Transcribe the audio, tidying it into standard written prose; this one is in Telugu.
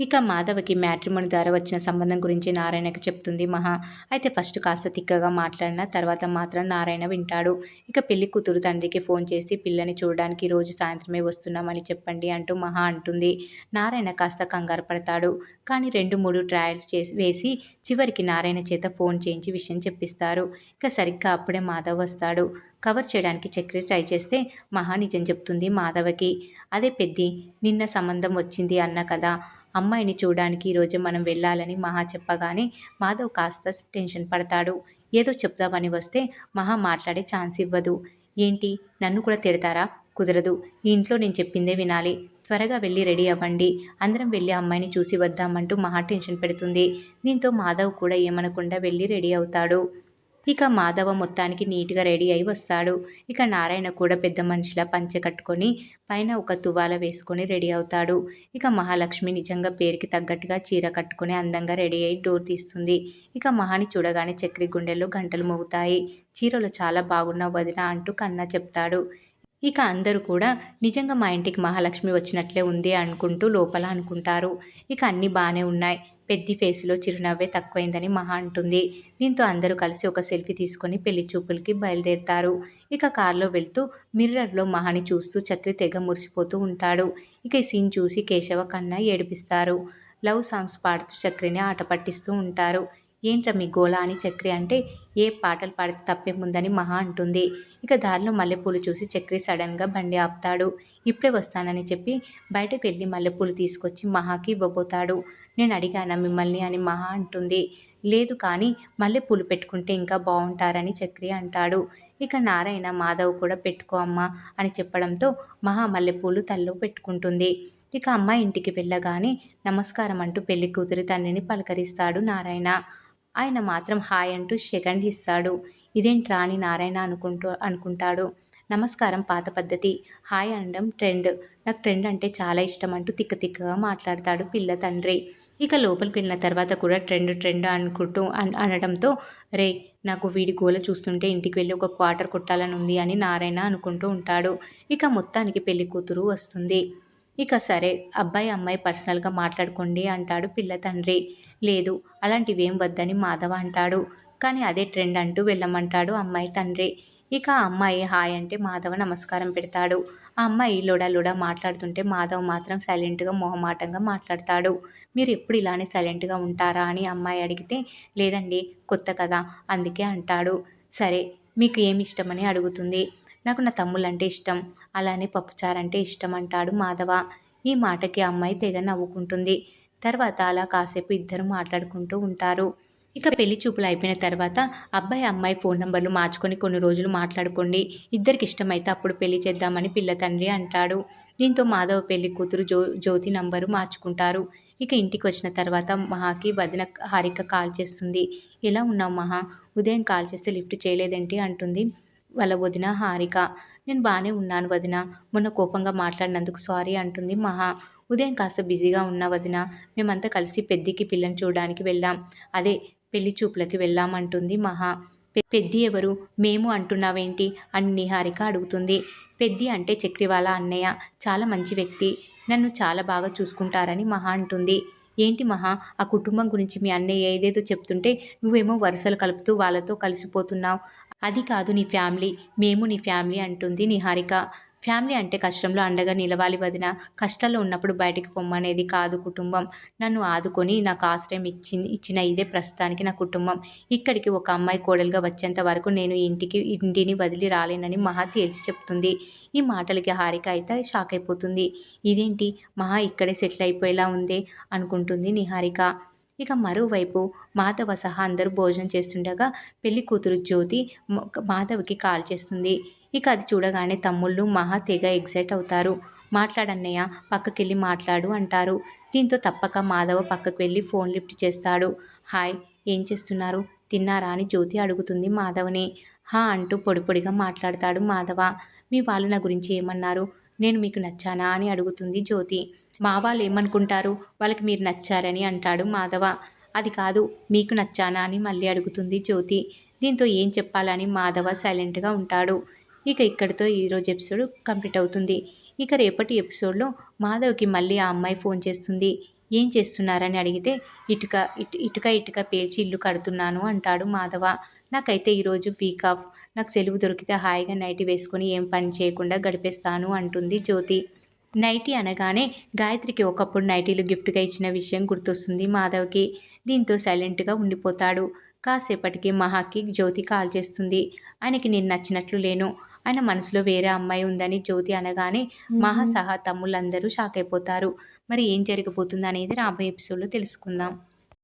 ఇక మాధవకి మ్యాట్రిమోని ద్వారా వచ్చిన సంబంధం గురించి నారాయణకి చెప్తుంది మహా. అయితే ఫస్ట్ కాస్త తిక్కగా మాట్లాడిన తర్వాత మాత్రం నారాయణ వింటాడు. ఇక పెళ్లి కూతురు తండ్రికి ఫోన్ చేసి పిల్లని చూడడానికి రోజు సాయంత్రమే వస్తున్నామని చెప్పండి అంటూ మహా అంటుంది. నారాయణ కాస్త కంగారు పడతాడు. కానీ 2-3 ట్రయల్స్ వేసి చివరికి నారాయణ చేత ఫోన్ చేయించి విషయం చెప్పిస్తారు. ఇక సరిగ్గా అప్పుడే మాధవ్ వస్తాడు. కవర్ చేయడానికి చక్రి ట్రై చేస్తే మహా నిజం చెప్తుంది మాధవకి. అదే పెద్ది, నిన్న సంబంధం వచ్చింది అన్న కదా, అమ్మాయిని చూడడానికి ఈరోజే మనం వెళ్ళాలని మహా చెప్పగానే మాధవ్ కాస్త టెన్షన్ పడతాడు. ఏదో చెప్దామని వస్తే మహా మాట్లాడే ఛాన్స్ ఇవ్వదు. ఏంటి, నన్ను కూడా తిడతారా? కుదరదు. ఈ ఇంట్లో నేను చెప్పిందే వినాలి. త్వరగా వెళ్ళి రెడీ అవ్వండి. అందరం వెళ్ళి అమ్మాయిని చూసి వద్దామంటూ మహా టెన్షన్ పెడుతుంది. దీంతో మాధవ్ కూడా ఏమనకుండా వెళ్ళి రెడీ అవుతాడు. ఇక మాధవ మొత్తానికి నీట్‌గా రెడీ అయి వస్తాడు. ఇక నారాయణ కూడా పెద్ద మనిషిలా పంచె కట్టుకొని, పైన ఒక తువాల వేసుకొని రెడీ అవుతాడు. ఇక మహాలక్ష్మి నిజంగా పేరుకి తగ్గట్టుగా చీర కట్టుకొని అందంగా రెడీ అయి డోర్ తీస్తుంది. ఇక మహాని చూడగానే చక్రి గుండెల్లో గంటలు మోగుతాయి. చీరలో చాలా బాగున్నావు వదినా అంటూ కన్నా చెప్తాడు. ఇక అందరూ కూడా నిజంగా మా ఇంటికి మహాలక్ష్మి వచ్చినట్లే ఉంది అనుకుంటూ లోపల అనుకుంటారు. ఇక అన్నీ బానే ఉన్నాయి. పెద్ది ఫేసులో చిరునవ్వే తక్కువైందని మహా అంటుంది. దీంతో అందరూ కలిసి ఒక సెల్ఫీ తీసుకొని పెళ్లి చూపులకి బయలుదేరుతారు. ఇక కారులో వెళ్తూ మిర్రర్‌లో మహాని చూస్తూ చక్రి తెగ మురిసిపోతూ ఉంటాడు. ఇక ఈ సీన్ చూసి కేశవ, కన్నా ఏడిపిస్తారు. లవ్ సాంగ్స్ పాడుతూ చక్రిని ఆట పట్టిస్తూ ఉంటారు. ఏంట్రా మీ గోల అని చక్రి అంటే, ఏ పాటలు పాడితే తప్పేముందని మహా అంటుంది. ఇక దారిలో మల్లెపూలు చూసి చక్రి సడన్‌గా బండి ఆపుతాడు. ఇప్పుడే వస్తానని చెప్పి బయటకు వెళ్ళి మల్లెపూలు తీసుకొచ్చి మహాకి ఇవ్వబోతాడు. నేను అడిగానా మిమ్మల్ని అని మహా అంటుంది. లేదు కానీ మల్లెపూలు పెట్టుకుంటే ఇంకా బావుంటారని చక్రి అంటాడు. ఇక నారాయణ, మాధవ్ కూడా పెట్టుకో అమ్మా అని చెప్పడంతో మహా మల్లెపూలు తలలో పెట్టుకుంటుంది. ఇక అమ్మాయి ఇంటికి వెళ్ళగానే నమస్కారం అంటూ పెళ్లి కూతురి తండ్రిని పలకరిస్తాడు నారాయణ. ఆయన మాత్రం హాయ్ అంటూ షేక్ ఇస్తాడు. ఇదేంట్రా అని నారాయణ అనుకుంటాడు. నమస్కారం పాత పద్ధతి, హాయ్ అనడం ట్రెండ్. నాకు ట్రెండ్ అంటే చాలా ఇష్టం అంటూ తిక్క తిక్కగా మాట్లాడతాడు పిల్ల తండ్రి. ఇక లోపలికి వెళ్ళిన తర్వాత కూడా ట్రెండ్ ట్రెండ్ అనుకుంటూ అనడంతో రేయ్, నాకు వీడి గోల చూస్తుంటే ఇంటికి వెళ్ళి ఒక క్వార్టర్ కొట్టాలని ఉంది అని నారాయణ అనుకుంటూ ఉంటాడు. ఇక మొత్తానికి పెళ్లి కూతురు వస్తుంది. ఇక సరే, అబ్బాయి అమ్మాయి పర్సనల్‌గా మాట్లాడుకోండి అంటాడు పిల్ల తండ్రి. లేదు, అలాంటివేం వద్దని మాధవ అంటాడు. కానీ అదే ట్రెండ్ అంటూ వెళ్ళమంటాడు అమ్మాయి తండ్రి. ఇక ఆ అమ్మాయి హాయ్ అంటే మాధవ నమస్కారం పెడతాడు. ఆ అమ్మాయి లొడ లొడ మాట్లాడుతుంటే మాధవ్ మాత్రం సైలెంట్‌గా మొహమాటంగా మాట్లాడతాడు. మీరు ఎప్పుడు ఇలానే సైలెంట్‌గా ఉంటారా అని అమ్మాయి అడిగితే, లేదండి కొత్త కదా అందుకే అంటాడు. సరే, మీకు ఏమి ఇష్టమని అడుగుతుంది. నాకు నా తమ్ముళ్ళంటే ఇష్టం, అలానే పప్పుచారంటే ఇష్టం అంటాడు మాధవ. ఈ మాటకి అమ్మాయి తెగ నవ్వుకుంటుంది. తర్వాత అలా కాసేపు ఇద్దరు మాట్లాడుకుంటూ ఉంటారు. ఇక పెళ్లి చూపులు అయిపోయిన తర్వాత అబ్బాయి అమ్మాయి ఫోన్ నంబర్లు మార్చుకొని కొన్ని రోజులు మాట్లాడుకోండి. ఇద్దరికి ఇష్టమైతే అప్పుడు పెళ్లి చేద్దామని పిల్ల తండ్రి అంటాడు. దీంతో మాధవ పెళ్లి కూతురు జ్యోతి నంబరు మార్చుకుంటారు. ఇక ఇంటికి వచ్చిన తర్వాత మహాకి వదిన హారిక కాల్ చేస్తుంది. ఎలా ఉన్నావు మహా? ఉదయం కాల్ చేస్తే లిఫ్ట్ చేయలేదేంటి అంటుంది వాళ్ళ వదిన హారిక. నేను బానే ఉన్నాను వదిన. మొన్న కోపంగా మాట్లాడినందుకు సారీ అంటుంది మహా. ఉదయం కాస్త బిజీగా ఉన్నా వదిన. మేమంతా కలిసి పెద్దికి పిల్లని చూడడానికి వెళ్ళాం. అదే పెళ్లి చూపులకి వెళ్ళాం అంటుంది మహా. పెద్ది ఎవరు? మేము అంటున్నావేంటి అని నిహారిక అడుగుతుంది. పెద్ది అంటే చక్రి వాళ్ళ అన్నయ్య. చాలా మంచి వ్యక్తి. నన్ను చాలా బాగా చూసుకుంటారని మహా అంటుంది. ఏంటి మహా, ఆ కుటుంబం గురించి మీ అన్నయ్య ఏదేదో చెప్తుంటే నువ్వేమో వరుసలు కలుపుతూ వాళ్ళతో కలిసిపోతున్నావు. అది కాదు నీ ఫ్యామిలీ. మేము నీ ఫ్యామిలీ అంటుంది నిహారిక. ఫ్యామిలీ అంటే కష్టంలో అండగా నిలవాలి వదిన. కష్టాల్లో ఉన్నప్పుడు బయటికి పొమ్మనేది కాదు కుటుంబం. నన్ను ఆదుకొని నాకు ఆశ్రయం ఇచ్చిన ఇదే ప్రస్తుతానికి నా కుటుంబం. ఇక్కడికి ఒక అమ్మాయి కోడలుగా వచ్చేంత వరకు నేను ఇంటిని వదిలి రాలేనని మహా తేల్చి చెప్తుంది. ఈ మాటలకి హారిక అయితే షాక్ అయిపోతుంది. ఇదేంటి, మహా ఇక్కడే సెటిల్ అయిపోయేలా ఉందే అనుకుంటుంది నిహారిక. ఇక మరోవైపు మాధవ సహా అందరూ భోజనం చేస్తుండగా పెళ్లి కూతురు జ్యోతి మాధవ్‌కి కాల్ చేస్తుంది. ఇక అది చూడగానే తమ్ముళ్ళు మహా తెగ ఎక్సైట్ అవుతారు. మాట్లాడన్నయ్య, పక్కకెళ్ళి మాట్లాడు అంటారు. దీంతో తప్పక మాధవ పక్కకు వెళ్ళి ఫోన్ లిఫ్ట్ చేస్తాడు. హాయ్, ఏం చేస్తున్నారు? తిన్నారా అని జ్యోతి అడుగుతుంది మాధవని. హా అంటూ పొడి పొడిగా మాట్లాడతాడు మాధవ. మీ వాళ్ళు నా గురించి ఏమన్నారు? నేను మీకు నచ్చానా అని అడుగుతుంది జ్యోతి. మా వాళ్ళు ఏమనుకుంటారు? వాళ్ళకి మీరు నచ్చారని అంటాడు మాధవ. అది కాదు, మీకు నచ్చానా అని మళ్ళీ అడుగుతుంది జ్యోతి. దీంతో ఏం చెప్పాలని మాధవ సైలెంట్‌గా ఉంటాడు. ఇక ఇక్కడితో ఈరోజు ఎపిసోడ్ కంప్లీట్ అవుతుంది. ఇక రేపటి ఎపిసోడ్‌లో మాధవ్‌కి మళ్ళీ ఆ అమ్మాయి ఫోన్ చేస్తుంది. ఏం చేస్తున్నారని అడిగితే ఇటుక పేల్చి ఇల్లు కడుతున్నాను అంటాడు మాధవ. నాకైతే ఈరోజు వీక్ ఆఫ్. నాకు సెలవు దొరికితే హాయిగా నైటీ వేసుకొని ఏం పని చేయకుండా గడిపేస్తాను అంటుంది జ్యోతి. నైటీ అనగానే గాయత్రికి ఒకప్పుడు నైటీలు గిఫ్ట్గా ఇచ్చిన విషయం గుర్తొస్తుంది మాధవ్కి. దీంతో సైలెంట్గా ఉండిపోతాడు. కాసేపటికి మహాకి జ్యోతి కాల్ చేస్తుంది. ఆయనకి నేను నచ్చినట్లు లేను, ఆయన మనసులో వేరే అమ్మాయి ఉందని జ్యోతి అనగానే మహా సహా తమ్ముళ్ళందరూ షాక్ అయిపోతారు. మరి ఏం జరగబోతుంది అనేది రాబోయే ఎపిసోడ్లో తెలుసుకుందాం.